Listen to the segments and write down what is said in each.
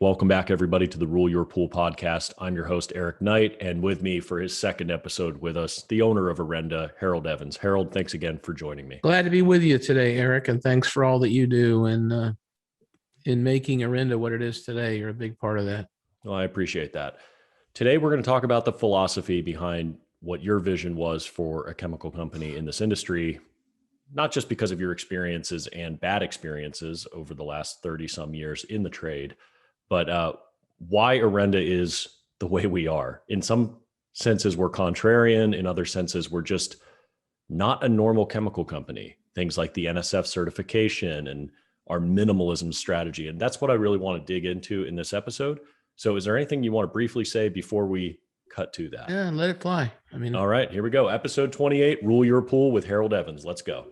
Welcome back, everybody, to the Rule Your Pool podcast. I'm your host, Eric Knight, and with me for his second episode with us, the owner of Orenda, Harold Evans. Harold, thanks again for joining me. Glad to be with you today, Eric, and thanks for all that you do in making Orenda what it is today. You're a big part of that. Well, I appreciate that. Today, we're going to talk about the philosophy behind what your vision was for a chemical company in this industry, not just because of your experiences and bad experiences over the last 30-some years in the trade, but why Orenda is the way we are. In some senses, we're contrarian. In other senses, we're just not a normal chemical company. Things like the NSF certification and our minimalism strategy. And that's what I really want to dig into in this episode. So is there anything you want to briefly say before we cut to that? Yeah, let it fly. All right, here we go. Episode 28, Rule Your Pool with Harold Evans. Let's go.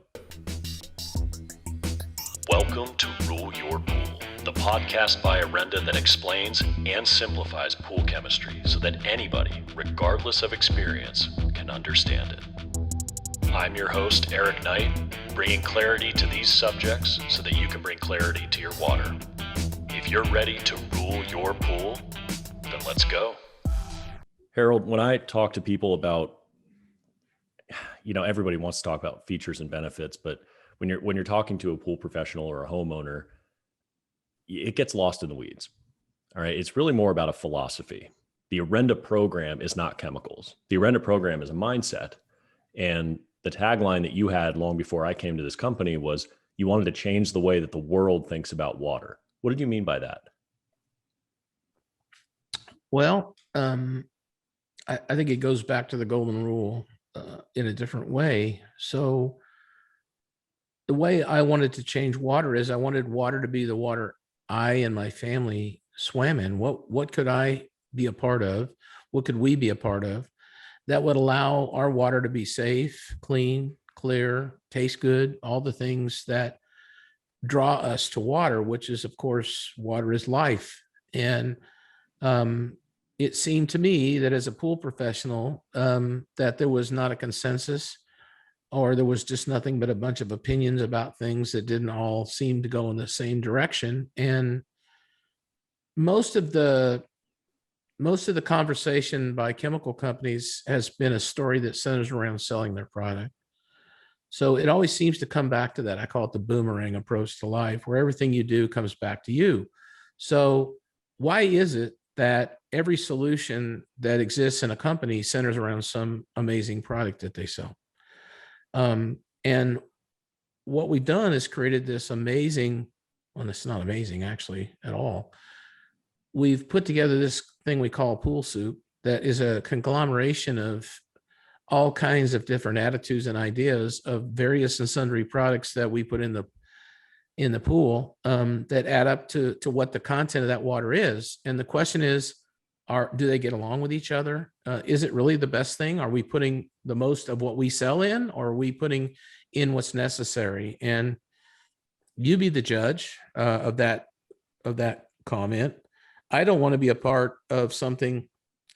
Welcome to Rule Your Pool, the podcast by Orenda that explains and simplifies pool chemistry so that anybody, regardless of experience, can understand it. I'm your host, Eric Knight, bringing clarity to these subjects so that you can bring clarity to your water. If you're ready to rule your pool, then let's go. Harold, when I talk to people about, everybody wants to talk about features and benefits, but when you're talking to a pool professional or a homeowner, it gets lost in the weeds. All right. It's really more about a philosophy. The Orenda program is not chemicals. The Orenda program is a mindset. And the tagline that you had long before I came to this company was you wanted to change the way that the world thinks about water. What did you mean by that? Well, I think it goes back to the golden rule in a different way. So the way I wanted to change water is I wanted water to be the water I and my family swam in. What could I be a part of? What could we be a part of that would allow our water to be safe, clean, clear, taste good, all the things that draw us to water, which is, of course, water is life. And it seemed to me that as a pool professional, that there was not a consensus, or there was just nothing but a bunch of opinions about things that didn't all seem to go in the same direction. And most of the conversation by chemical companies has been a story that centers around selling their product. So it always seems to come back to that. I call it the boomerang approach to life, where everything you do comes back to you. So why is it that every solution that exists in a company centers around some amazing product that they sell? And what we've done is created this amazing, well, it's not amazing actually at all. We've put together this thing we call pool soup that is a conglomeration of all kinds of different attitudes and ideas of various and sundry products that we put in the pool that add up to what the content of that water is. And the question is, do they get along with each other? Is it really the best thing? Are we putting the most of what we sell in, or are we putting in what's necessary? And you be the judge of that comment. I don't want to be a part of something,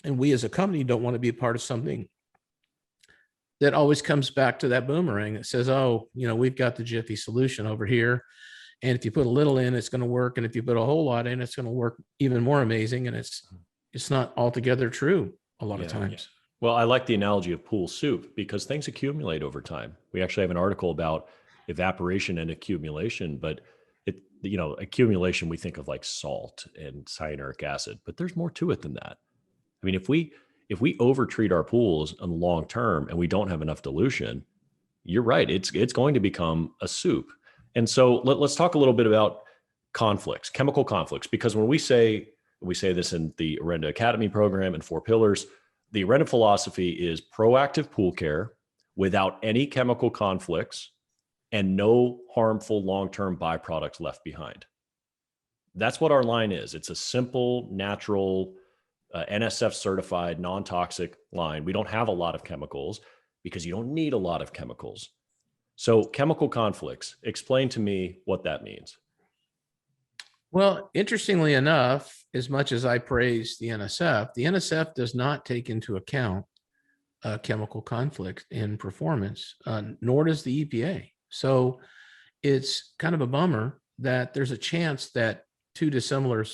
and we as a company don't want to be a part of something that always comes back to that boomerang that says, oh, we've got the Jiffy solution over here. And if you put a little in, it's going to work. And if you put a whole lot in, it's going to work even more amazing. And it's not altogether true a lot of times. Yeah. Well, I like the analogy of pool soup because things accumulate over time. We actually have an article about evaporation and accumulation, but accumulation, we think of like salt and cyanuric acid, but there's more to it than that. I mean, if we overtreat our pools in the long term and we don't have enough dilution, you're right. It's going to become a soup. And so let's talk a little bit about conflicts, chemical conflicts, because when we say this in the Orenda Academy program and 4 pillars, the Orenda philosophy is proactive pool care without any chemical conflicts and no harmful long-term byproducts left behind. That's what our line is. It's a simple, natural, NSF certified, non-toxic line. We don't have a lot of chemicals because you don't need a lot of chemicals. So chemical conflicts, explain to me what that means. Well, interestingly enough, as much as I praise the NSF does not take into account chemical conflict in performance, nor does the EPA. So it's kind of a bummer that there's a chance that two dissimilar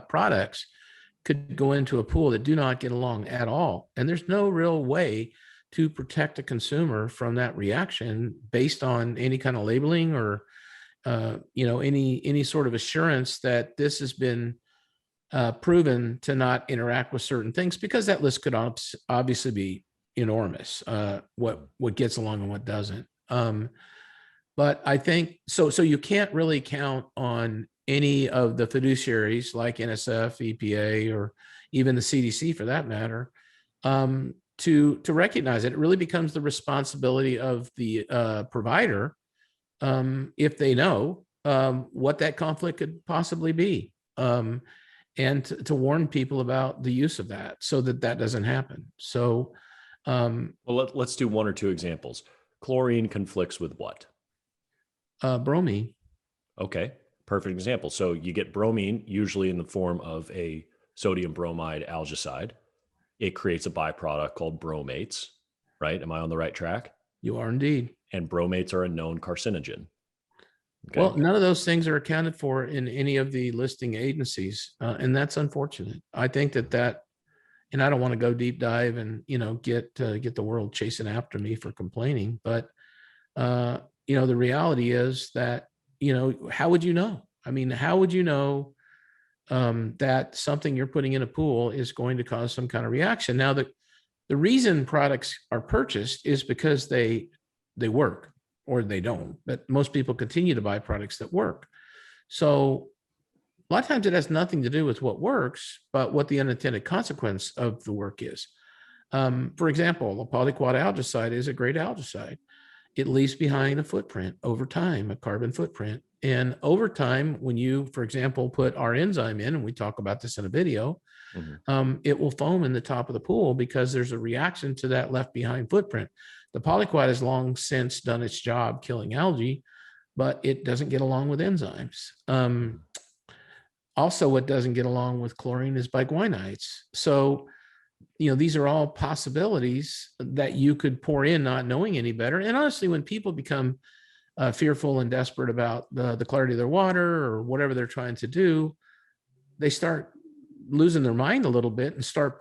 products could go into a pool that do not get along at all. And there's no real way to protect a consumer from that reaction based on any kind of labeling or any sort of assurance that this has been proven to not interact with certain things, because that list could obviously be enormous, what gets along and what doesn't. But I think so you can't really count on any of the fiduciaries like NSF, EPA, or even the CDC for that matter, to recognize it. It really becomes the responsibility of the provider, if they know what that conflict could possibly be, and to warn people about the use of that so that doesn't happen. So, well, let's do one or two examples. Chlorine conflicts with what? Bromine. Okay, perfect example. So you get bromine usually in the form of a sodium bromide algaecide. It creates a byproduct called bromates, right? Am I on the right track? You are indeed. And bromates are a known carcinogen. Okay. Well, none of those things are accounted for in any of the listing agencies, and that's unfortunate. I think that, and I don't want to go deep dive and get the world chasing after me for complaining, but the reality is that how would you know? I mean, how would you know that something you're putting in a pool is going to cause some kind of reaction? Now, the reason products are purchased is because they work, or they don't, but most people continue to buy products that work. So a lot of times it has nothing to do with what works, but what the unintended consequence of the work is. For example, a Polyquad Algaecide is a great algaecide. It leaves behind a footprint over time, a carbon footprint. And over time, when you, for example, put our enzyme in, and we talk about this in a video, it will foam in the top of the pool because there's a reaction to that left behind footprint. The Polyquad has long since done its job killing algae, but it doesn't get along with enzymes. Also, what doesn't get along with chlorine is biguanides. So, these are all possibilities that you could pour in not knowing any better. And honestly, when people become fearful and desperate about the clarity of their water or whatever they're trying to do, they start losing their mind a little bit and start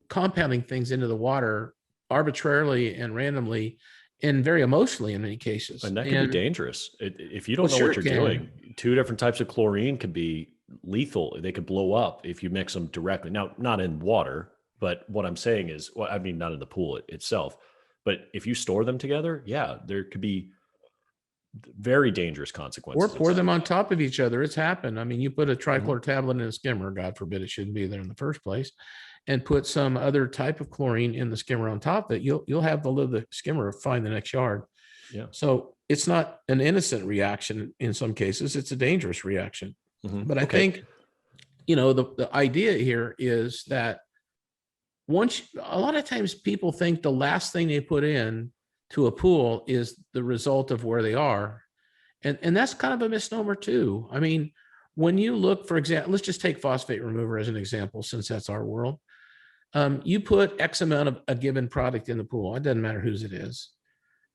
compounding things into the water arbitrarily and randomly, and very emotionally in many cases. And that can be dangerous. If you don't know what you're doing, two different types of chlorine could be lethal. They could blow up if you mix them directly. Now, not in water, but what I'm saying is, well, I mean, not in the pool itself, but if you store them together, yeah, there could be very dangerous consequences. Or pour them on top of each other. It's happened. I mean, you put a trichlor tablet in a skimmer, God forbid it shouldn't be there in the first place, and put some other type of chlorine in the skimmer on top of it, you'll have the skimmer find the next yard. Yeah. So it's not an innocent reaction in some cases. It's a dangerous reaction. But I think, the idea here is that a lot of times people think the last thing they put in to a pool is the result of where they are. And that's kind of a misnomer too. I mean, when you look, for example, let's just take phosphate remover as an example, since that's our world. You put X amount of a given product in the pool. It doesn't matter whose it is.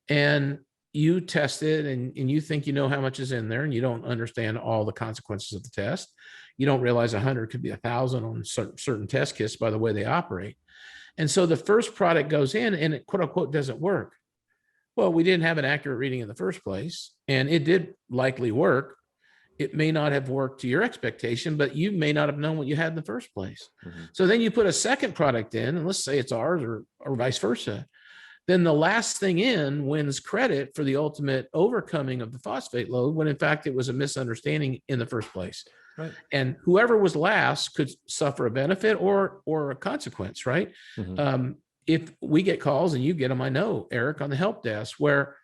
And you test it and you think you know how much is in there, and you don't understand all the consequences of the test. You don't realize 100 could be 1,000 on certain test kits by the way they operate. And so the first product goes in and it quote unquote doesn't work. Well, we didn't have an accurate reading in the first place, and it did likely work. It may not have worked to your expectation, but you may not have known what you had in the first place. So then you put a second product in, and let's say it's ours or vice versa. Then the last thing in wins credit for the ultimate overcoming of the phosphate load, when in fact it was a misunderstanding in the first place. Right. And whoever was last could suffer a benefit or a consequence, right? If we get calls, and you get them, I know, Eric, on the help desk, where,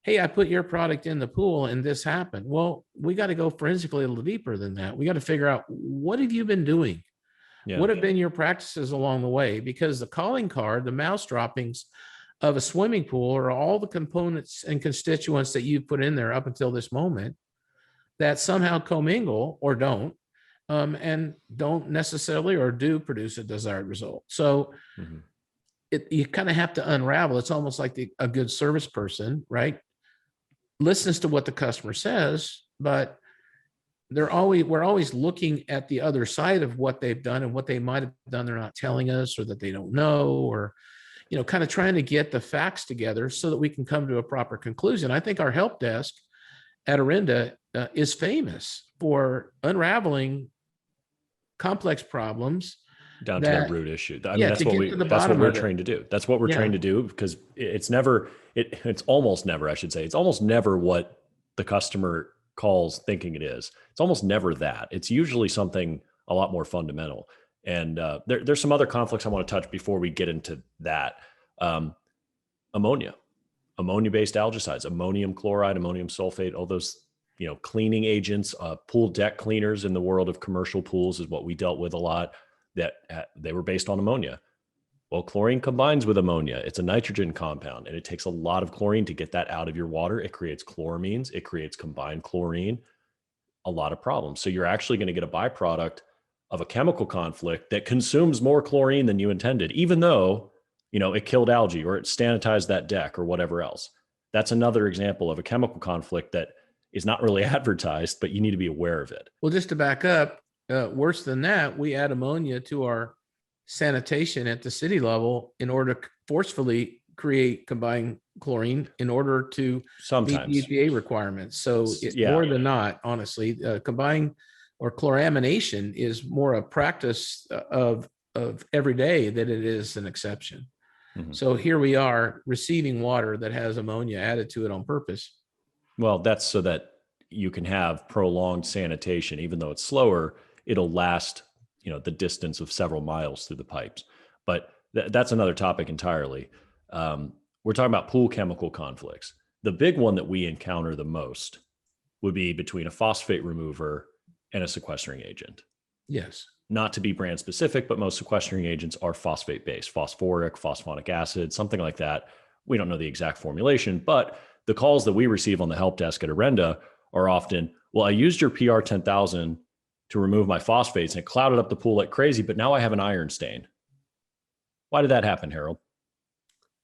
hey, I put your product in the pool and this happened. Well, we got to go forensically a little deeper than that. We got to figure out, what have you been doing? What have been your practices along the way? Because the calling card, the mouse droppings of a swimming pool, are all the components and constituents that you've put in there up until this moment that somehow commingle or don't, and don't necessarily or do produce a desired result. So you kind of have to unravel. It's almost like a good service person, right? Listens to what the customer says, but we're always looking at the other side of what they've done and what they might have done. They're not telling us, or that they don't know, or, kind of trying to get the facts together so that we can come to a proper conclusion. I think our help desk at Orenda is famous for unraveling complex problems down to their root issue. I mean, yeah, that's to what get to the that's what bottom we're of it. trained to do. That's what we're Yeah. trained to do, because it's almost never, I should say, it's almost never what the customer calls thinking it is. It's almost never that. It's usually something a lot more fundamental. And there's some other conflicts I want to touch before we get into that. Ammonia-based algaecides, ammonium chloride, ammonium sulfate, all those, cleaning agents, pool deck cleaners in the world of commercial pools is what we dealt with a lot, that they were based on ammonia. Well, chlorine combines with ammonia. It's a nitrogen compound, and it takes a lot of chlorine to get that out of your water. It creates chloramines. It creates combined chlorine, a lot of problems. So you're actually going to get a byproduct of a chemical conflict that consumes more chlorine than you intended, even though, it killed algae or it sanitized that deck or whatever else. That's another example of a chemical conflict that is not really advertised, but you need to be aware of it. Well, just to back up, worse than that, we add ammonia to our sanitation at the city level in order to forcefully create combined chlorine in order to Sometimes meet the EPA requirements. So Yeah. more than not, honestly, combined or chloramination is more a practice of every day than it is an exception. Mhm. So here we are receiving water that has ammonia added to it on purpose. Well, that's so that you can have prolonged sanitation. Even though it's slower, it'll last, the distance of several miles through the pipes. But that's another topic entirely. We're talking about pool chemical conflicts. The big one that we encounter the most would be between a phosphate remover and a sequestering agent. Yes. Not to be brand specific, but most sequestering agents are phosphate based, phosphoric, phosphonic acid, something like that. We don't know the exact formulation, but the calls that we receive on the help desk at Orenda are often, well, I used your PR 10,000 to remove my phosphates and it clouded up the pool like crazy, but now I have an iron stain. Why did that happen, Harold?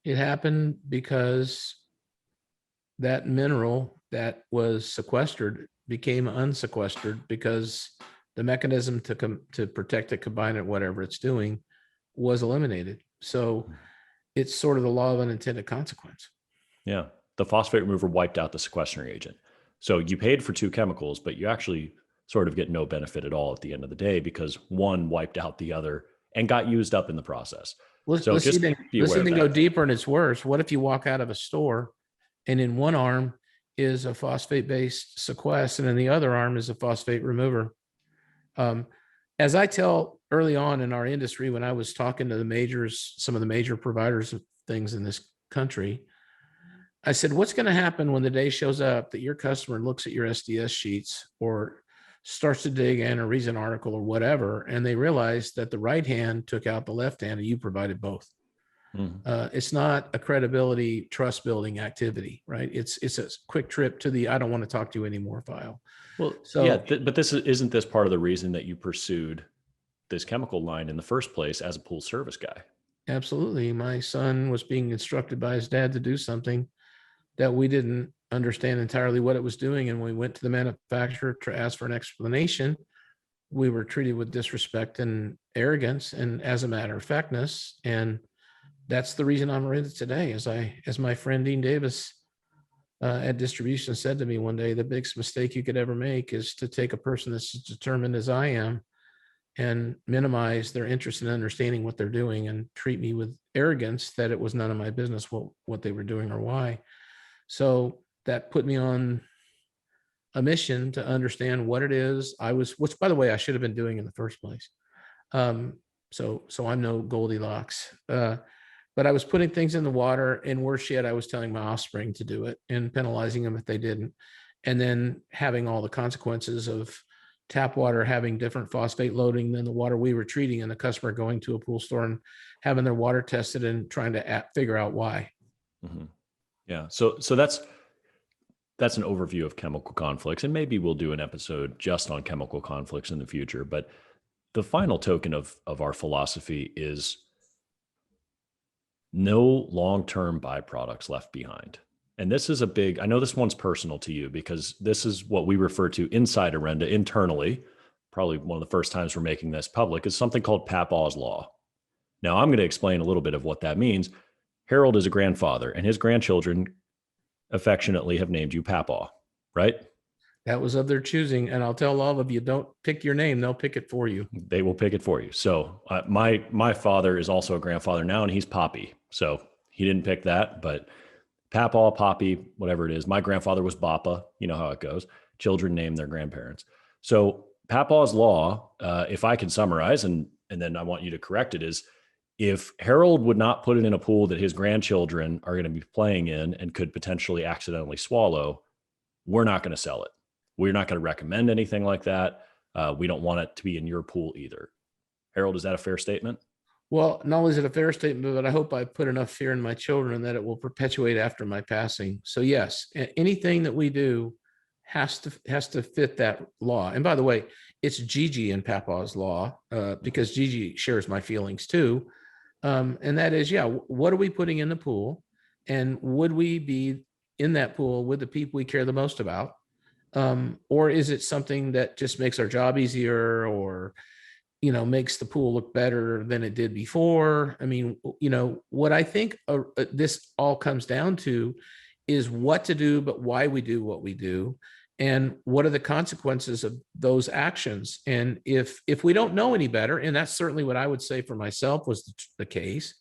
It happened because that mineral that was sequestered became unsequestered because the mechanism to protect it, combine it, whatever it's doing, was eliminated. So it's sort of the law of unintended consequence. Yeah. The phosphate remover wiped out the sequestering agent. So you paid for two chemicals, but you actually sort of get no benefit at all at the end of the day because one wiped out the other and got used up in the process. Let's be aware of even go that. deeper, and it's worse. What if you walk out of a store and in one arm is a phosphate-based sequest and in the other arm is a phosphate remover? As I tell early on in our industry, when I was talking to the majors, some of the major providers of things in this country, I said, what's going to happen when the day shows up that your customer looks at your SDS sheets or starts to dig in or reads an article or whatever, and they realize that the right hand took out the left hand and you provided both? It's not a credibility, trust building activity, right? It's a quick trip to the I don't want to talk to you anymore file. Well, so yeah, but isn't this part of the reason that you pursued this chemical line in the first place as a pool service guy? Absolutely. My son was being instructed by his dad to do something that we didn't understand entirely what it was doing. And when we went to the manufacturer to ask for an explanation, we were treated with disrespect and arrogance and as a matter of factness. And that's the reason I'm in it today. As my friend Dean Davis at distribution said to me one day, the biggest mistake you could ever make is to take a person that's as determined as I am and minimize their interest in understanding what they're doing and treat me with arrogance that it was none of my business what they were doing or why. So that put me on a mission to understand what it is which by the way, I should have been doing in the first place. So I'm no Goldilocks. But I was putting things in the water, and worse yet, I was telling my offspring to do it and penalizing them if they didn't. And then having all the consequences of tap water having different phosphate loading than the water we were treating, and the customer going to a pool store and having their water tested and trying to figure out why. Mm-hmm. Yeah. So that's an overview of chemical conflicts, and maybe we'll do an episode just on chemical conflicts in the future. But the final token of our philosophy is no long-term byproducts left behind. And this is a big, I know this one's personal to you because this is what we refer to inside Orenda internally. Probably one of the first times we're making this public is something called Papaw's Law. Now, I'm going to explain a little bit of what that means. Harold is a grandfather, and his grandchildren affectionately have named you Papaw, right? That was of their choosing. And I'll tell all of you, don't pick your name. They'll pick it for you. They will pick it for you. So my father is also a grandfather now, and he's Poppy. So he didn't pick that, but Papaw, Poppy, whatever it is. My grandfather was Bappa. You know how it goes. Children name their grandparents. So Papaw's Law, if I can summarize, and then I want you to correct it, is if Harold would not put it in a pool that his grandchildren are going to be playing in and could potentially accidentally swallow, we're not going to sell it. We're not going to recommend anything like that. We don't want it to be in your pool either. Harold, is that a fair statement? Well, not only is it a fair statement, but I hope I put enough fear in my children that it will perpetuate after my passing. So yes, anything that we do has to fit that law. And by the way, it's Gigi in Papaw's Law, because Gigi shares my feelings too. And that is, yeah, what are we putting in the pool? And would we be in that pool with the people we care the most about? Or is it something that just makes our job easier, or, makes the pool look better than it did before? I mean, what I think this all comes down to is what to do, but why we do what we do, and what are the consequences of those actions. And if we don't know any better, and that's certainly what I would say for myself was the case,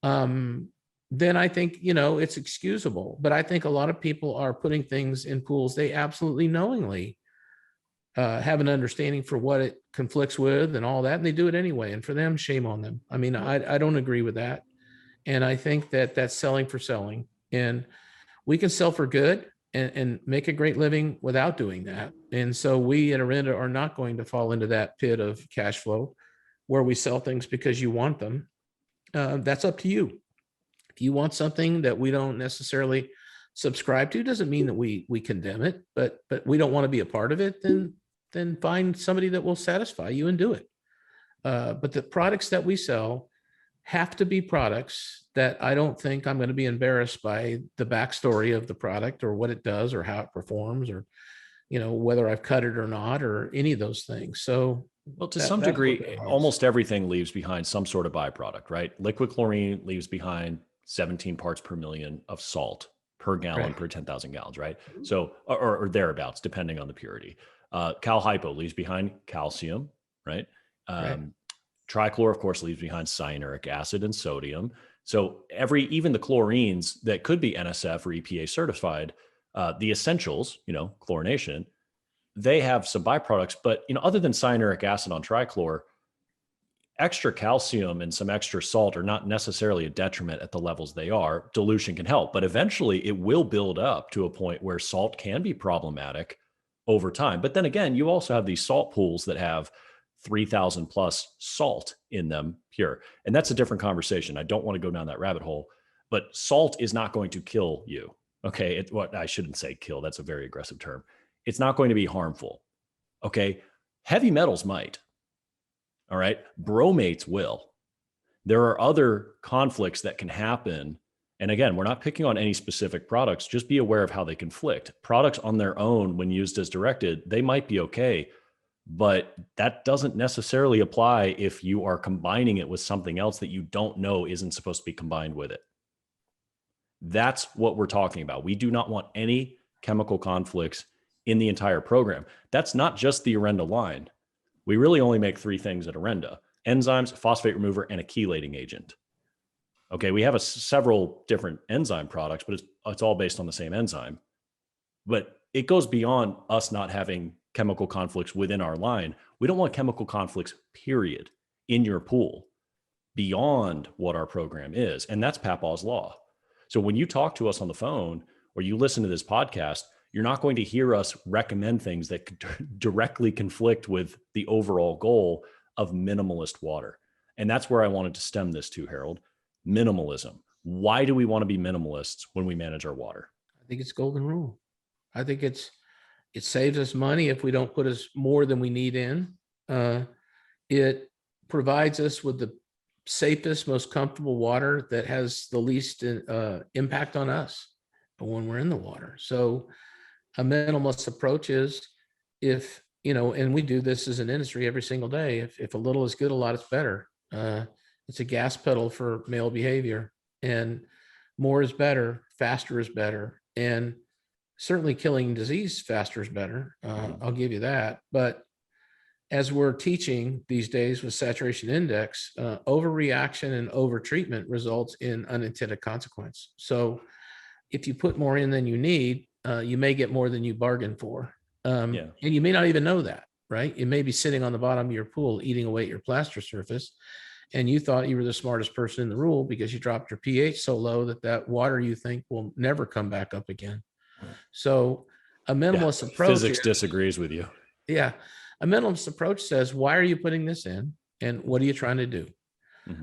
then I think, it's excusable. But I think a lot of people are putting things in pools they absolutely knowingly have an understanding for what it conflicts with and all that, and they do it anyway. And for them, shame on them. I mean, I don't agree with that. And I think that that's selling for selling. And we can sell for good and make a great living without doing that. And so we at Orenda are not going to fall into that pit of cash flow where we sell things because you want them. That's up to you. If you want something that we don't necessarily subscribe to, doesn't mean that we condemn it, but we don't want to be a part of it, then find somebody that will satisfy you and do it. But the products that we sell have to be products that I don't think I'm going to be embarrassed by the backstory of the product or what it does or how it performs, or, whether I've cut it or not, or any of those things. So, well, to some degree, almost everything leaves behind some sort of byproduct, right? Liquid chlorine leaves behind 17 parts per million of salt per gallon per 10,000 gallons, right? So, or thereabouts, depending on the purity. Cal hypo leaves behind calcium, right? Trichlor, of course, leaves behind cyanuric acid and sodium. So even the chlorines that could be NSF or EPA certified, the essentials, chlorination, they have some byproducts. But other than cyanuric acid on trichlor, extra calcium and some extra salt are not necessarily a detriment at the levels they are. Dilution can help, but eventually it will build up to a point where salt can be problematic over time. But then again, you also have these salt pools that have 3,000 plus salt in them pure. And that's a different conversation. I don't want to go down that rabbit hole, but salt is not going to kill you. Okay. I shouldn't say kill. That's a very aggressive term. It's not going to be harmful. Okay. Heavy metals might. All right. Bromates will. There are other conflicts that can happen. And again, we're not picking on any specific products. Just be aware of how they conflict. Products on their own, when used as directed, they might be okay. But that doesn't necessarily apply if you are combining it with something else that you don't know isn't supposed to be combined with it. That's what we're talking about. We do not want any chemical conflicts in the entire program. That's not just the Orenda line. We really only make three things at Orenda: enzymes, phosphate remover, and a chelating agent. Okay, we have several different enzyme products, but it's all based on the same enzyme. But it goes beyond us not having chemical conflicts within our line. We don't want chemical conflicts, period, in your pool beyond what our program is. And that's Papaw's Law. So when you talk to us on the phone or you listen to this podcast, you're not going to hear us recommend things that could directly conflict with the overall goal of minimalist water. And that's where I wanted to stem this to, Harold. Minimalism. Why do we want to be minimalists when we manage our water? I think it's golden rule. I think it saves us money if we don't put us more than we need in. It provides us with the safest, most comfortable water that has the least impact on us. when we're in the water. So a minimalist approach is, if, and we do this as an industry every single day. If a little is good, a lot is better. It's a gas pedal for male behavior, and more is better, faster is better. And certainly killing disease faster is better. I'll give you that. But as we're teaching these days with saturation index, overreaction and overtreatment results in unintended consequence. So if you put more in than you need, you may get more than you bargained for. And you may not even know that, right? You may be sitting on the bottom of your pool eating away at your plaster surface, and you thought you were the smartest person in the room because you dropped your pH so low that water you think will never come back up again. So a minimalist approach, physics disagrees with you. Yeah. A minimalist approach says, why are you putting this in? And what are you trying to do?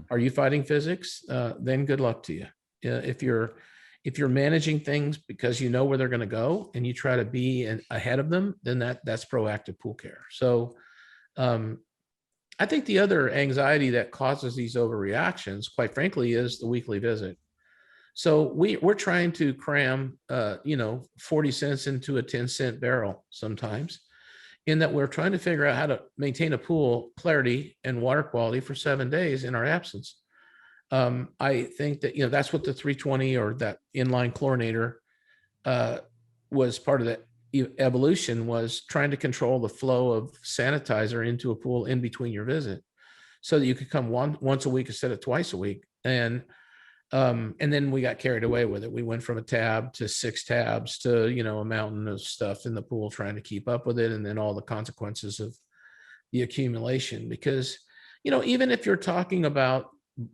Are you fighting physics? Then good luck to you. If you're managing things because you know where they're going to go and you try to be ahead of them, then that's proactive pool care. So I think the other anxiety that causes these overreactions, quite frankly, is the weekly visit. So we're trying to cram 40 cents into a 10-cent barrel sometimes, in that we're trying to figure out how to maintain a pool clarity and water quality for 7 days in our absence. I think that, that's what the 320 or that inline chlorinator was part of that evolution, was trying to control the flow of sanitizer into a pool in between your visit so that you could come once a week instead of twice a week. And then we got carried away with it. We went from a tab to 6 tabs to, a mountain of stuff in the pool trying to keep up with it. And then all the consequences of the accumulation, because, even if you're talking about,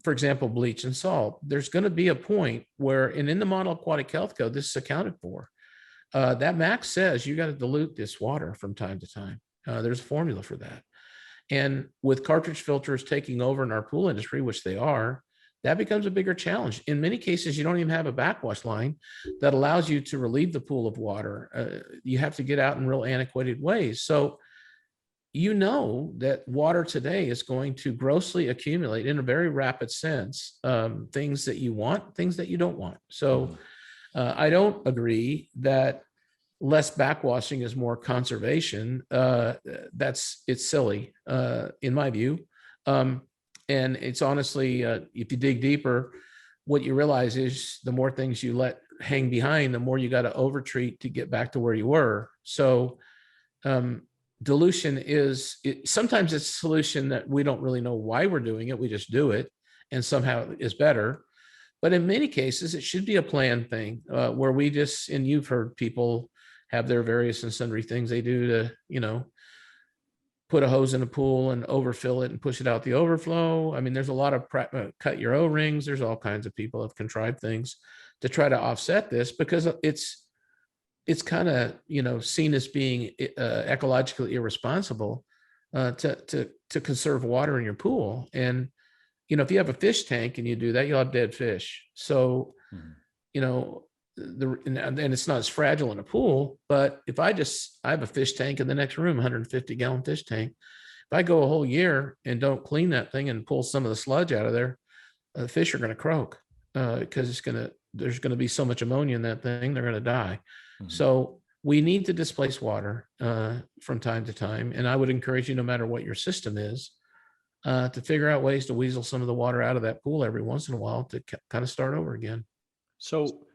for example, bleach and salt, there's going to be a point where, and in the Model Aquatic Health Code, this is accounted for. That MAC says you got to dilute this water from time to time. There's a formula for that. And with cartridge filters taking over in our pool industry, which they are, that becomes a bigger challenge. In many cases, you don't even have a backwash line that allows you to relieve the pool of water. You have to get out in real antiquated ways. So that water today is going to grossly accumulate in a very rapid sense, things that you want, things that you don't want. So I don't agree that less backwashing is more conservation. It's silly, in my view. And it's honestly, if you dig deeper, what you realize is the more things you let hang behind, the more you got to overtreat to get back to where you were. So dilution sometimes it's a solution that we don't really know why we're doing it. We just do it, and somehow it is better. But in many cases, it should be a planned thing, where we just, and you've heard people have their various and sundry things they do to, put a hose in a pool and overfill it and push it out the overflow. I mean, there's a lot of cut your O-rings. There's all kinds of people have contrived things to try to offset this, because it's kind of, seen as being ecologically irresponsible to conserve water in your pool. And, if you have a fish tank and you do that, you'll have dead fish. So, and it's not as fragile in a pool, but if I have a fish tank in the next room, 150-gallon fish tank. If I go a whole year and don't clean that thing and pull some of the sludge out of there, the fish are going to croak, because there's going to be so much ammonia in that thing, they're going to die. So we need to displace water from time to time. And I would encourage you, no matter what your system is, to figure out ways to weasel some of the water out of that pool every once in a while to kind of start over again. So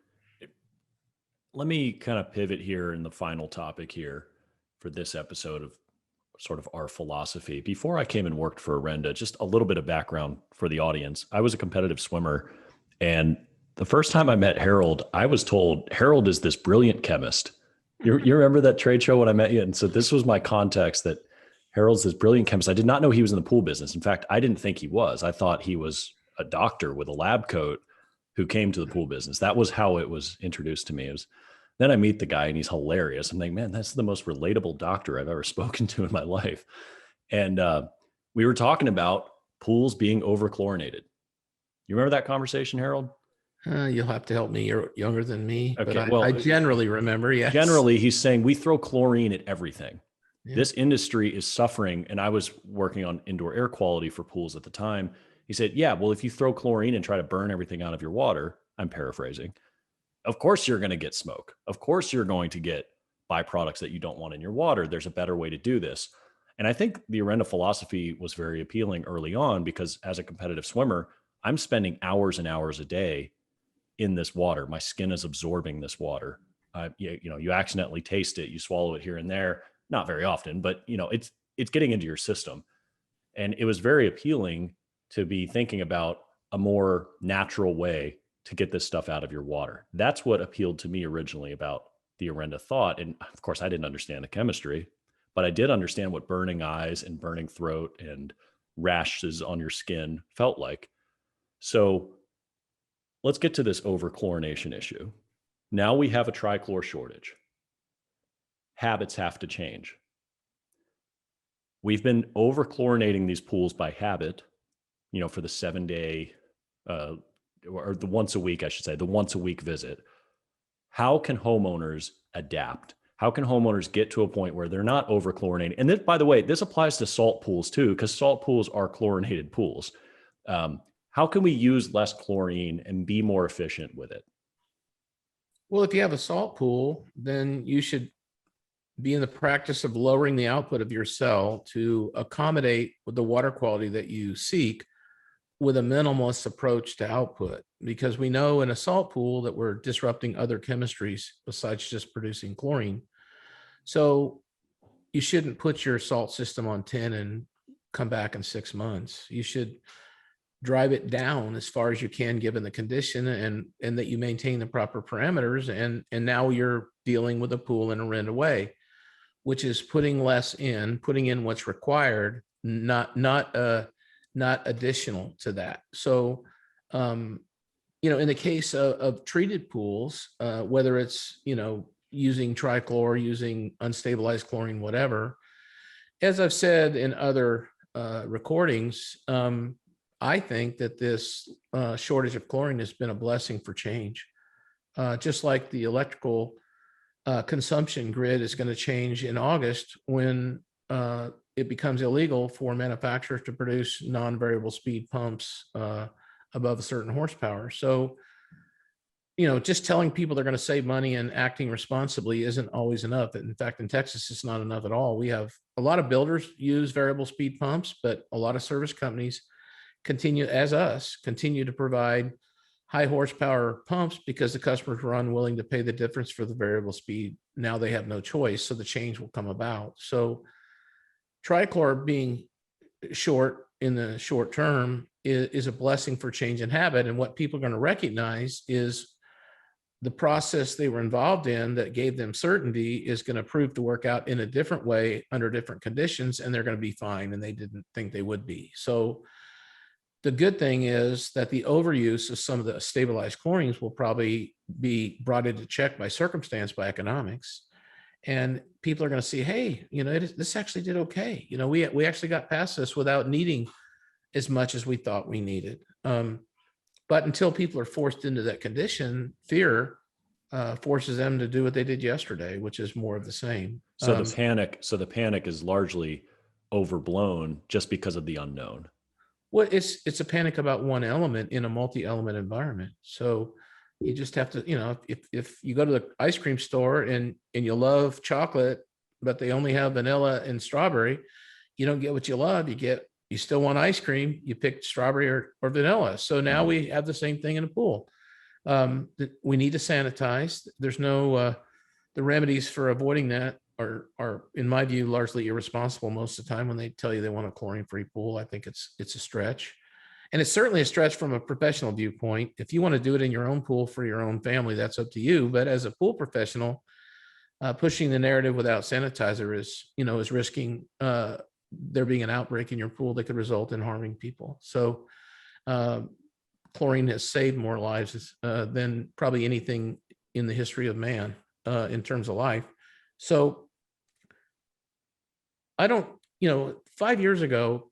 let me kind of pivot here in the final topic here for this episode of sort of our philosophy. Before I came and worked for Orenda, just a little bit of background for the audience. I was a competitive swimmer, and the first time I met Harold, I was told Harold is this brilliant chemist. You remember that trade show when I met you? And so this was my context, that Harold's this brilliant chemist. I did not know he was in the pool business. In fact, I didn't think he was. I thought he was a doctor with a lab coat who came to the pool business. That was how it was introduced to me. Then I meet the guy and he's hilarious. I'm like, man, that's the most relatable doctor I've ever spoken to in my life. And we were talking about pools being over-chlorinated. You remember that conversation, Harold? You'll have to help me. You're younger than me, okay, but I generally remember. Yes. Generally, he's saying we throw chlorine at everything. Yeah. This industry is suffering. And I was working on indoor air quality for pools at the time. He said, yeah, well, if you throw chlorine and try to burn everything out of your water, I'm paraphrasing, Of course, you're going to get smoke. Of course, you're going to get byproducts that you don't want in your water. There's a better way to do this. And I think the Orenda philosophy was very appealing early on because as a competitive swimmer, I'm spending hours and hours a day in this water. My skin is absorbing this water. You accidentally taste it, you swallow it here and there, not very often, but it's getting into your system. And it was very appealing to be thinking about a more natural way to get this stuff out of your water. That's what appealed to me originally about the Orenda thought. And of course, I didn't understand the chemistry, but I did understand what burning eyes and burning throat and rashes on your skin felt like. So let's get to this overchlorination issue. Now we have a trichlor shortage. Habits have to change. We've been overchlorinating these pools by habit, for the 7-day, or the once a week, I should say, the once a week visit. How can homeowners adapt? How can homeowners get to a point where they're not overchlorinating? And this, by the way, this applies to salt pools too, because salt pools are chlorinated pools. How can we use less chlorine and be more efficient with it? Well, if you have a salt pool, then you should be in the practice of lowering the output of your cell to accommodate with the water quality that you seek with a minimalist approach to output. Because we know in a salt pool that we're disrupting other chemistries besides just producing chlorine. So you shouldn't put your salt system on 10 and come back in 6 months. You should drive it down as far as you can, given the condition, and that you maintain the proper parameters. And now you're dealing with a pool in a Orenda way, which is putting less in, putting in what's required, not additional to that. So, in the case of treated pools, whether it's, using trichlor, using unstabilized chlorine, whatever, as I've said in other recordings, I think that this shortage of chlorine has been a blessing for change. Just like the electrical consumption grid is going to change in August when it becomes illegal for manufacturers to produce non-variable speed pumps above a certain horsepower. So, just telling people they're going to save money and acting responsibly isn't always enough. In fact, in Texas, it's not enough at all. We have a lot of builders use variable speed pumps, but a lot of service companies continue to provide high horsepower pumps because the customers were unwilling to pay the difference for the variable speed. Now they have no choice, so the change will come about. So trichlor being short in the short term is a blessing for change in habit. And what people are going to recognize is the process they were involved in that gave them certainty is going to prove to work out in a different way under different conditions, and they're going to be fine, and they didn't think they would be. So the good thing is that the overuse of some of the stabilized chlorines will probably be brought into check by circumstance, by economics. And people are going to see, hey, this actually did okay. We actually got past this without needing as much as we thought we needed. But until people are forced into that condition, fear forces them to do what they did yesterday, which is more of the same. So the panic is largely overblown just because of the unknown. Well, it's a panic about one element in a multi-element environment. So you just have to, if you go to the ice cream store and you love chocolate, but they only have vanilla and strawberry, you don't get what you love. You still want ice cream. You pick strawberry or vanilla. So now we have the same thing in a pool. We need to sanitize. There's no, the remedies for avoiding that are, in my view, largely irresponsible most of the time when they tell you they want a chlorine-free pool. I think it's a stretch. And it's certainly a stretch from a professional viewpoint. If you want to do it in your own pool for your own family, that's up to you. But as a pool professional, pushing the narrative without sanitizer is risking there being an outbreak in your pool that could result in harming people. So chlorine has saved more lives than probably anything in the history of man in terms of life. So I don't, 5 years ago,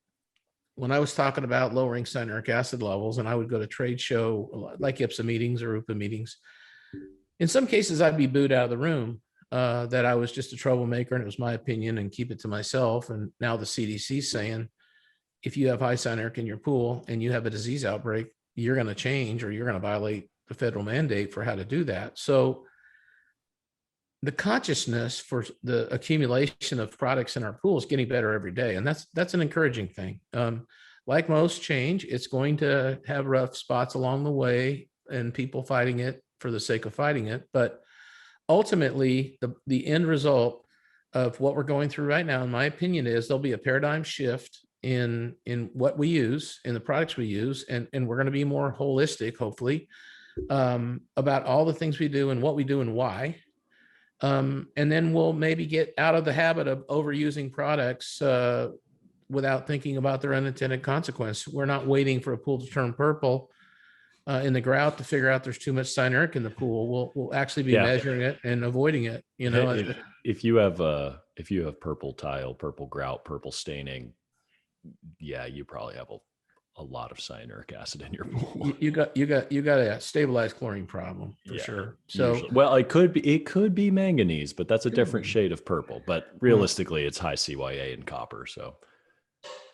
when I was talking about lowering cyanuric acid levels, and I would go to trade show like IPSA meetings or UPA meetings, in some cases I'd be booed out of the room, that I was just a troublemaker and it was my opinion and keep it to myself. And now the CDC saying, if you have high cyanuric in your pool and you have a disease outbreak, you're going to change or you're going to violate the federal mandate for how to do that. So the consciousness for the accumulation of products in our pool is getting better every day, and that's an encouraging thing. Like most change, it's going to have rough spots along the way and people fighting it for the sake of fighting it. But ultimately, the end result of what we're going through right now, in my opinion, is there'll be a paradigm shift in what we use, in the products we use, and we're going to be more holistic, hopefully, about all the things we do and what we do and why. And then we'll maybe get out of the habit of overusing products without thinking about their unintended consequence. We're not waiting for a pool to turn purple in the grout to figure out there's too much cyanuric in the pool. We'll actually be measuring it and avoiding it. You know, if you have purple tile, purple grout, purple staining, yeah, you probably have a lot of cyanuric acid in your pool. You got a stabilized chlorine problem for sure. So usually. Well, it could be manganese, but that's a different shade of purple. But realistically, it's high CYA and copper. So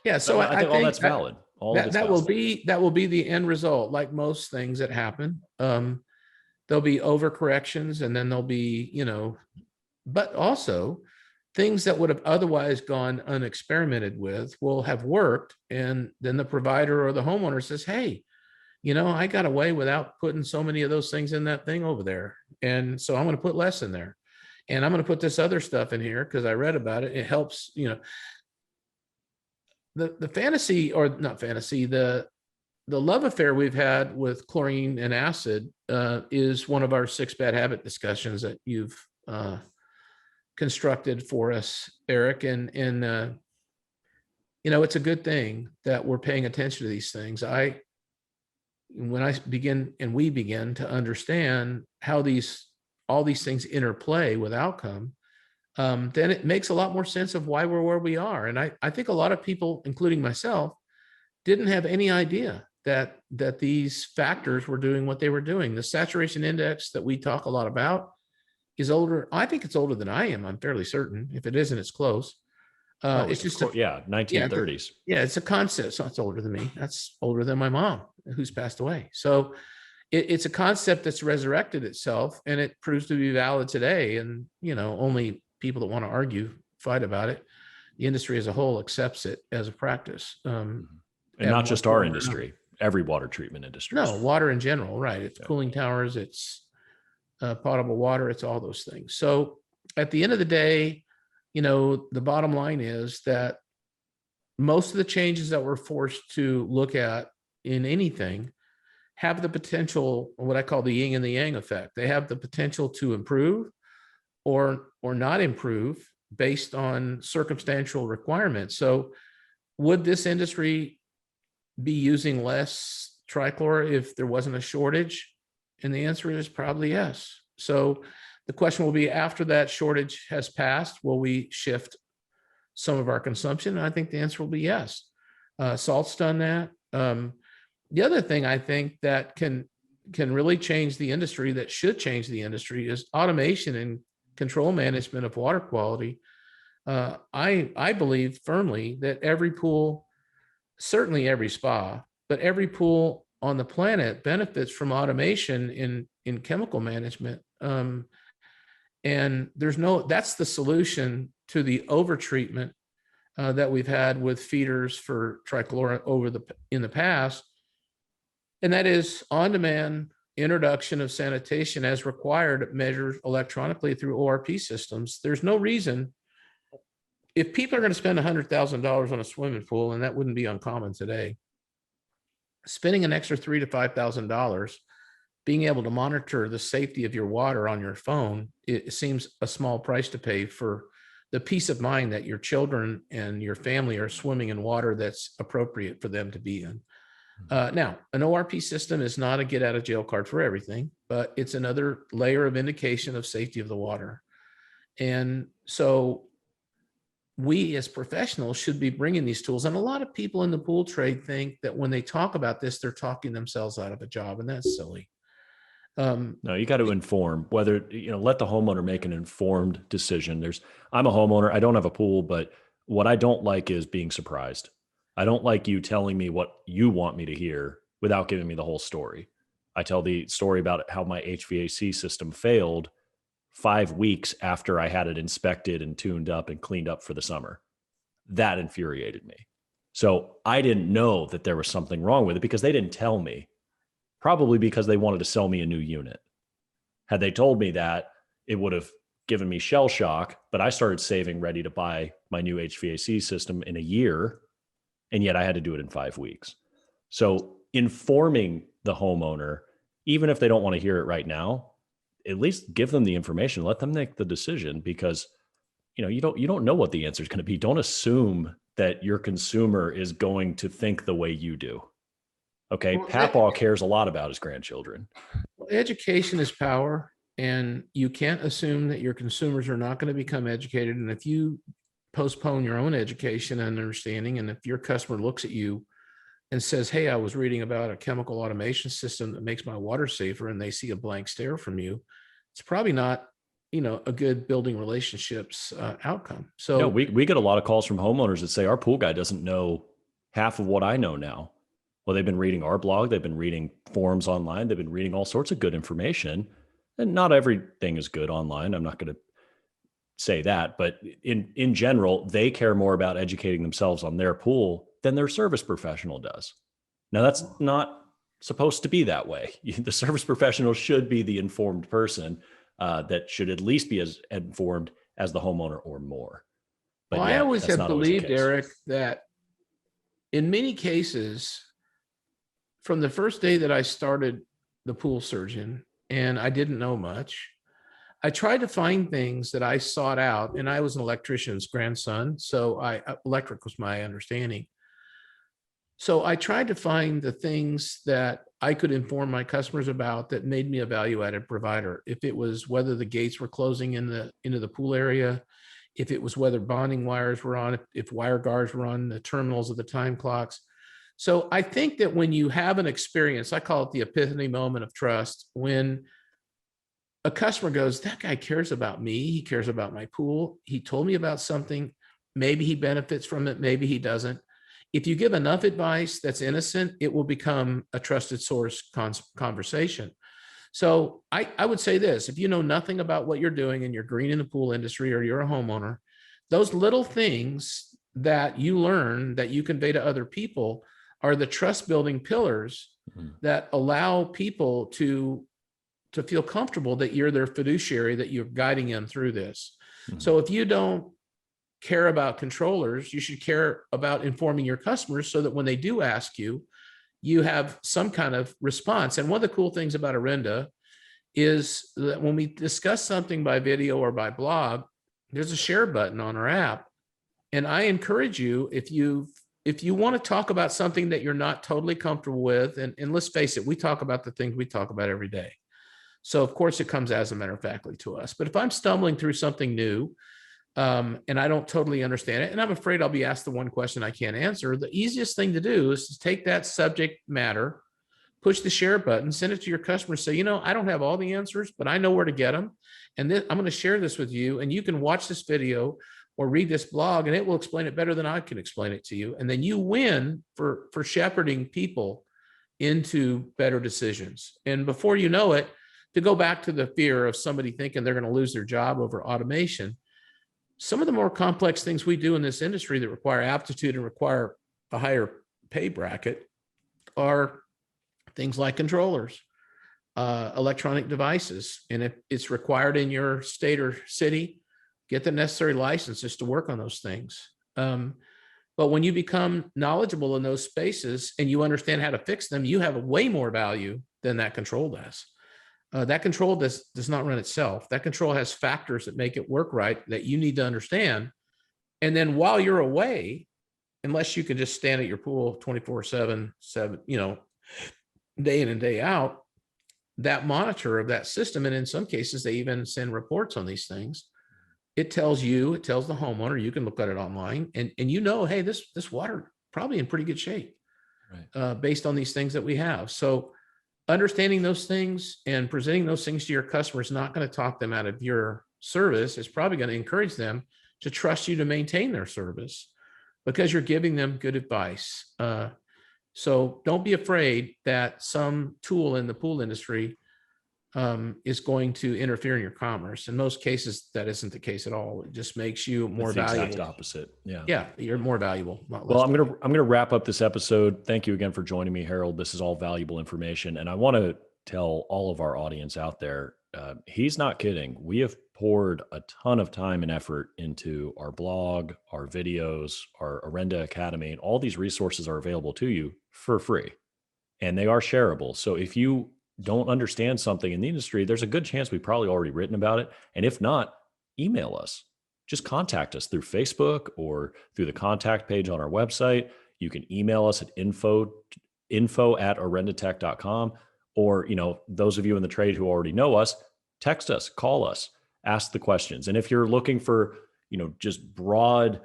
yeah, so I think all that's valid. That will be the end result. Like most things that happen, there'll be overcorrections, and then there'll be, but also things that would have otherwise gone unexperimented with will have worked. And then the provider or the homeowner says, hey, I got away without putting so many of those things in that thing over there. And so I'm going to put less in there. And I'm going to put this other stuff in here because I read about it. It helps, the fantasy, or not fantasy, the love affair we've had with chlorine and acid is one of our 6 bad habit discussions that you've constructed for us, Eric. And it's a good thing that we're paying attention to these things. When we begin to understand how all these things interplay with outcome, then it makes a lot more sense of why we're where we are. And I think a lot of people, including myself, didn't have any idea that these factors were doing what they were doing. The saturation index that we talk a lot about is older. I think it's older than I am. I'm fairly certain. If it isn't, it's close. It's just 1930s. Yeah, it's a concept. So it's older than me. That's older than my mom, who's passed away. So it's a concept that's resurrected itself, and it proves to be valid today. And only people that want to argue fight about it. The industry as a whole accepts it as a practice, and not just our industry. Every water treatment industry. No, water in general, right? It's cooling towers. It's potable water. It's all those things. So at the end of the day, the bottom line is that most of the changes that we're forced to look at in anything have the potential, what I call the yin and the yang effect. They have the potential to improve or not improve based on circumstantial requirements. So would this industry be using less trichlor if there wasn't a shortage? And the answer is probably yes. So the question will be, after that shortage has passed, will we shift some of our consumption? And I think the answer will be yes. Salt's done that. The other thing I think that can really change the industry, that should change the industry, is automation and control management of water quality. I believe firmly that every pool, certainly every spa, but every pool on the planet benefits from automation in chemical management. And that's the solution to the overtreatment that we've had with feeders for trichlor in the past. And that is on-demand introduction of sanitation as required, measured electronically through ORP systems. There's no reason, if people are going to spend $100,000 on a swimming pool, and that wouldn't be uncommon today, spending an extra $3,000 to $5,000, being able to monitor the safety of your water on your phone, it seems a small price to pay for the peace of mind that your children and your family are swimming in water that's appropriate for them to be in. Now, an ORP system is not a get out of jail card for everything, but it's another layer of indication of safety of the water. And so we as professionals should be bringing these tools. And a lot of people in the pool trade think that when they talk about this, they're talking themselves out of a job, and that's silly. No, you got to inform, whether, let the homeowner make an informed decision. I'm a homeowner. I don't have a pool, but what I don't like is being surprised. I don't like you telling me what you want me to hear without giving me the whole story. I tell the story about how my HVAC system failed 5 weeks after I had it inspected and tuned up and cleaned up for the summer. That infuriated me. So I didn't know that there was something wrong with it because they didn't tell me, probably because they wanted to sell me a new unit. Had they told me that, it would have given me shell shock, but I started saving ready to buy my new HVAC system in a year, and yet I had to do it in 5 weeks. So informing the homeowner, even if they don't want to hear it right now, at least give them the information, let them make the decision, because you don't know what the answer is going to be. Don't assume that your consumer is going to think the way you do. Okay, Well, Papaw cares a lot about his grandchildren. education is power, and you can't assume that your consumers are not going to become educated. And if you postpone your own education and understanding, and if your customer looks at you and says, "Hey, I was reading about a chemical automation system that makes my water safer," and they see a blank stare from you, it's probably not, a good building relationships outcome. No, So we get a lot of calls from homeowners that say our pool guy doesn't know half of what I know now. Well, they've been reading our blog, they've been reading forums online, they've been reading all sorts of good information. And not everything is good online. I'm not going to say that, but in general, they care more about educating themselves on their pool than their service professional does. Now, that's not supposed to be that way. The service professional should be the informed person that should at least be as informed as the homeowner or more. But I yet, always that's have not always the believed, case. Eric, that in many cases, from the first day that I started the pool surgeon, and I didn't know much, I tried to find things that I sought out, and I was an electrician's grandson, so electric was my understanding. So I tried to find the things that I could inform my customers about that made me a value-added provider. If it was whether the gates were closing into the pool area, if it was whether bonding wires were on, if wire guards were on the terminals of the time clocks. So I think that when you have an experience, I call it the epiphany moment of trust, when a customer goes, "That guy cares about me. He cares about my pool. He told me about something. Maybe he benefits from it. Maybe he doesn't." If you give enough advice that's innocent, it will become a trusted source conversation. So I would say this: if you know nothing about what you're doing and you're green in the pool industry, or you're a homeowner, those little things that you learn that you convey to other people are the trust building pillars that allow people to feel comfortable that you're their fiduciary, that you're guiding them through this. So if you don't care about controllers, you should care about informing your customers so that when they do ask you, you have some kind of response. And one of the cool things about Orenda is that when we discuss something by video or by blog, there's a share button on our app. And I encourage you, if you want to talk about something that you're not totally comfortable with, and let's face it, we talk about the things we talk about every day. So of course it comes as a matter of factly to us. But if I'm stumbling through something new, and I don't totally understand it, and I'm afraid I'll be asked the one question I can't answer, the easiest thing to do is to take that subject matter, push the share button, send it to your customers, say, I don't have all the answers, but I know where to get them. And then I'm going to share this with you, and you can watch this video or read this blog, and it will explain it better than I can explain it to you. And then you win for shepherding people into better decisions. And before you know it, to go back to the fear of somebody thinking they're going to lose their job over automation, some of the more complex things we do in this industry that require aptitude and require a higher pay bracket are things like controllers, electronic devices. And if it's required in your state or city, get the necessary licenses to work on those things. But when you become knowledgeable in those spaces and you understand how to fix them, you have way more value than that control does. That control does not run itself. That control has factors that make it work right that you need to understand. And then while you're away, unless you can just stand at your pool 24/7, day in and day out, that monitor of that system, and in some cases, they even send reports on these things. It tells the homeowner, you can look at it online, and hey, this water probably in pretty good shape, right, based on these things that we have. So understanding those things and presenting those things to your customer is not going to talk them out of your service. It's probably going to encourage them to trust you to maintain their service because you're giving them good advice. So don't be afraid that some tool in the pool industry is going to interfere in your commerce. In most cases, that isn't the case at all. It just makes you more It's the valuable. exact opposite. Yeah. Yeah, you're more valuable. Well, I'm gonna wrap up this episode. Thank you again for joining me, Harold. This is all valuable information, and I want to tell all of our audience out there, he's not kidding. We have poured a ton of time and effort into our blog, our videos, our Orenda Academy, and all these resources are available to you for free, and they are shareable. So if you don't understand something in the industry, there's a good chance we've probably already written about it, and if not, email us. Just contact us through Facebook or through the contact page on our website. You can email us at info@orendatech.com. Or, those of you in the trade who already know us, text us, call us, ask the questions. And if you're looking for, just broad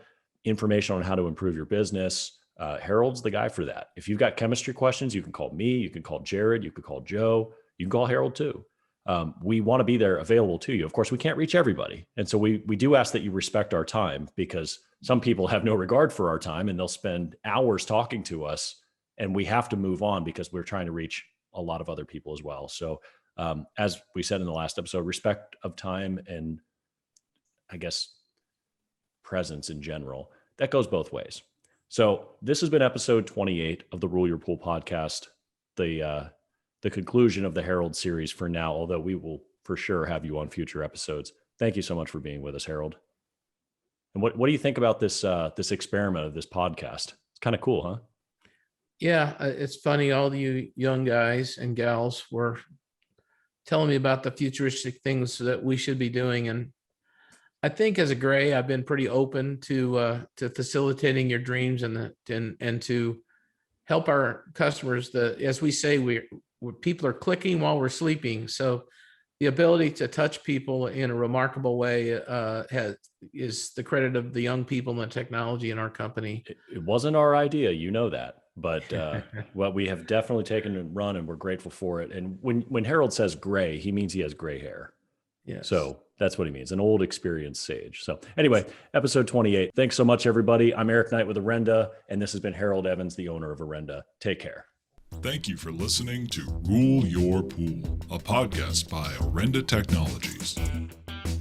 information on how to improve your business, Harold's the guy for that. If you've got chemistry questions, you can call me, you can call Jared, you can call Joe, you can call Harold too. We want to be there available to you. Of course, we can't reach everybody. And so we do ask that you respect our time, because some people have no regard for our time and they'll spend hours talking to us, and we have to move on because we're trying to reach a lot of other people as well. So as we said in the last episode, respect of time and I guess presence in general, that goes both ways. So this has been episode 28 of the Rule Your Pool podcast, the conclusion of the Harold series for now, although we will for sure have you on future episodes. Thank you so much for being with us, Harold. And what do you think about this experiment of this podcast? It's kind of cool, huh? Yeah, it's funny. All you young guys and gals were telling me about the futuristic things that we should be doing. And I think as a gray, I've been pretty open to facilitating your dreams and to help our customers. As we say, people are clicking while we're sleeping. So the ability to touch people in a remarkable way is the credit of the young people and the technology in our company. It wasn't our idea, that, but well, we have definitely taken a run and we're grateful for it. And when Harold says gray, he means he has gray hair. Yes. So that's what he means, an old experienced sage. So anyway, episode 28. Thanks so much, everybody. I'm Eric Knight with Orenda, and this has been Harold Evans, the owner of Orenda. Take care. Thank you for listening to Rule Your Pool, a podcast by Orenda Technologies.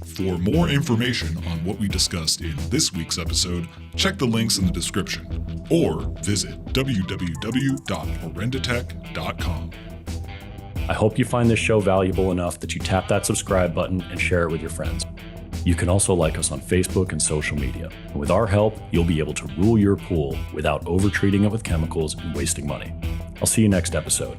For more information on what we discussed in this week's episode, check the links in the description or visit www.orendatech.com. I hope you find this show valuable enough that you tap that subscribe button and share it with your friends. You can also like us on Facebook and social media. And with our help, you'll be able to rule your pool without over-treating it with chemicals and wasting money. I'll see you next episode.